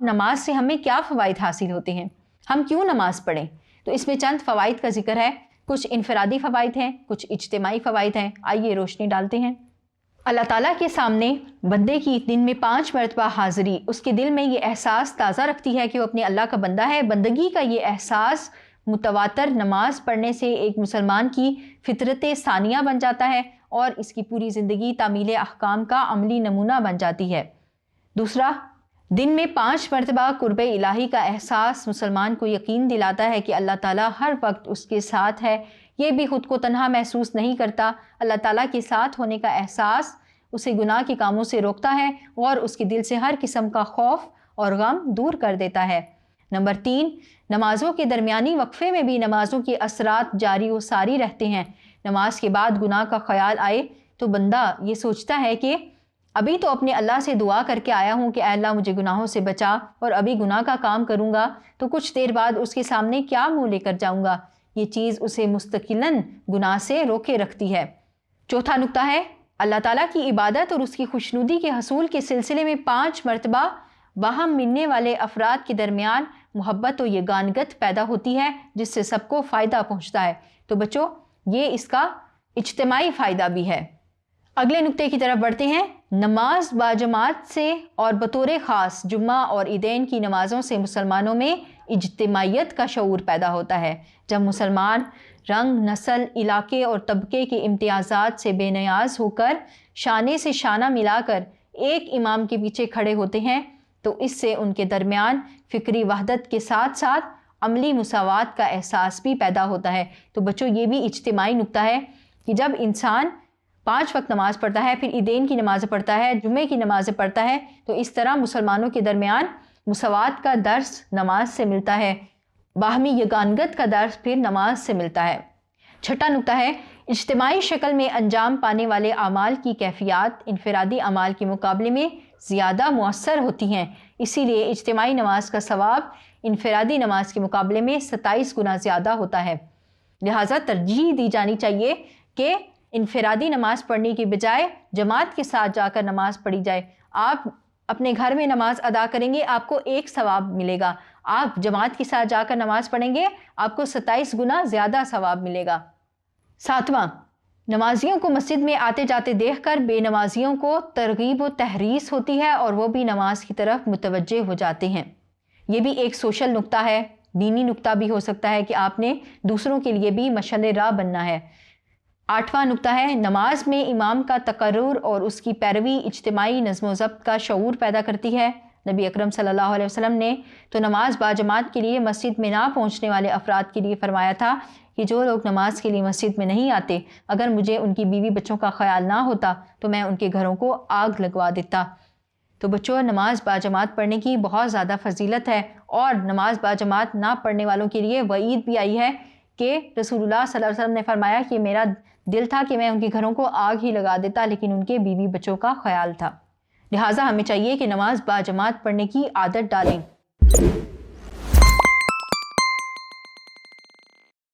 نماز سے ہمیں کیا فوائد حاصل ہوتے ہیں، ہم کیوں نماز پڑھیں؟ تو اس میں چند فوائد کا ذکر ہے، کچھ انفرادی فوائد ہیں، کچھ اجتماعی فوائد ہیں، آئیے روشنی ڈالتے ہیں۔ اللہ تعالیٰ کے سامنے بندے کی دن میں 5 مرتبہ حاضری اس کے دل میں یہ احساس تازہ رکھتی ہے کہ وہ اپنے اللہ کا بندہ ہے۔ بندگی کا یہ احساس متواتر نماز پڑھنے سے ایک مسلمان کی فطرت ثانیہ بن جاتا ہے اور اس کی پوری زندگی تعمیل احکام کا عملی نمونہ بن جاتی ہے۔ دوسرا، دن میں 5 مرتبہ قرب الہی کا احساس مسلمان کو یقین دلاتا ہے کہ اللہ تعالیٰ ہر وقت اس کے ساتھ ہے، یہ بھی خود کو تنہا محسوس نہیں کرتا۔ اللہ تعالیٰ کے ساتھ ہونے کا احساس اسے گناہ کے کاموں سے روکتا ہے اور اس کے دل سے ہر قسم کا خوف اور غم دور کر دیتا ہے۔ نمبر 3، نمازوں کے درمیانی وقفے میں بھی نمازوں کے اثرات جاری و ساری رہتے ہیں۔ نماز کے بعد گناہ کا خیال آئے تو بندہ یہ سوچتا ہے کہ ابھی تو اپنے اللہ سے دعا کر کے آیا ہوں کہ اے اللہ مجھے گناہوں سے بچا، اور ابھی گناہ کا کام کروں گا تو کچھ دیر بعد اس کے سامنے کیا منہ لے کر جاؤں گا۔ یہ چیز اسے مستقلاً گناہ سے روکے رکھتی ہے۔ چوتھا نقطہ ہے، اللہ تعالیٰ کی عبادت اور اس کی خوشنودی کے حصول کے سلسلے میں 5 مرتبہ باہم ملنے والے افراد کے درمیان محبت و یگانگت پیدا ہوتی ہے جس سے سب کو فائدہ پہنچتا ہے۔ تو بچوں، یہ اس کا اجتماعی فائدہ بھی ہے۔ اگلے نقطے کی طرف بڑھتے ہیں۔ نماز باجماعت سے اور بطور خاص جمعہ اور عیدین کی نمازوں سے مسلمانوں میں اجتماعیت کا شعور پیدا ہوتا ہے۔ جب مسلمان رنگ، نسل، علاقے اور طبقے کے امتیازات سے بے نیاز ہو کر شانے سے شانہ ملا کر ایک امام کے پیچھے کھڑے ہوتے ہیں تو اس سے ان کے درمیان فکری وحدت کے ساتھ ساتھ عملی مساوات کا احساس بھی پیدا ہوتا ہے۔ تو بچوں، یہ بھی اجتماعی نقطہ ہے کہ جب انسان 5 وقت نماز پڑھتا ہے، پھر عیدین کی نماز پڑھتا ہے، جمعے کی نماز پڑھتا ہے، تو اس طرح مسلمانوں کے درمیان مساوات کا درس نماز سے ملتا ہے، باہمی یگانگت کا درس پھر نماز سے ملتا ہے۔ چھٹا نقطہ ہے، اجتماعی شکل میں انجام پانے والے اعمال کی کیفیات انفرادی اعمال کے مقابلے میں زیادہ مؤثر ہوتی ہیں، اسی لیے اجتماعی نماز کا ثواب انفرادی نماز کے مقابلے میں 27 گنا زیادہ ہوتا ہے۔ لہٰذا ترجیح دی جانی چاہیے کہ انفرادی نماز پڑھنے کی بجائے جماعت کے ساتھ جا کر نماز پڑھی جائے۔ آپ اپنے گھر میں نماز ادا کریں گے، آپ کو 1 ثواب ملے گا، آپ جماعت کے ساتھ جا کر نماز پڑھیں گے، آپ کو 27 گنا زیادہ ثواب ملے گا۔ 7واں، نمازیوں کو مسجد میں آتے جاتے دیکھ کر بے نمازیوں کو ترغیب و تحریص ہوتی ہے اور وہ بھی نماز کی طرف متوجہ ہو جاتے ہیں۔ یہ بھی ایک سوشل نقطہ ہے، دینی نقطہ بھی ہو سکتا ہے کہ آپ نے دوسروں کے لیے بھی مشعل راہ بننا ہے۔ 8واں نقطہ ہے، نماز میں امام کا تقرر اور اس کی پیروی اجتماعی نظم و ضبط کا شعور پیدا کرتی ہے۔ نبی اکرم صلی اللہ علیہ وسلم نے تو نماز باجماعت کے لیے مسجد میں نہ پہنچنے والے افراد کے لیے فرمایا تھا کہ جو لوگ نماز کے لیے مسجد میں نہیں آتے، اگر مجھے ان کی بیوی بچوں کا خیال نہ ہوتا تو میں ان کے گھروں کو آگ لگوا دیتا۔ تو بچوں، نماز باجماعت پڑھنے کی بہت زیادہ فضیلت ہے، اور نماز باجماعت نہ پڑھنے والوں کے لیے وعید بھی آئی ہے کہ رسول اللہ صلی اللہ علیہ وسلم نے فرمایا کہ میرا دل تھا کہ میں ان کے گھروں کو آگ ہی لگا دیتا، لیکن ان کے بیوی بچوں کا خیال تھا۔ لہٰذا ہمیں چاہیے کہ نماز باجماعت پڑھنے کی عادت ڈالیں۔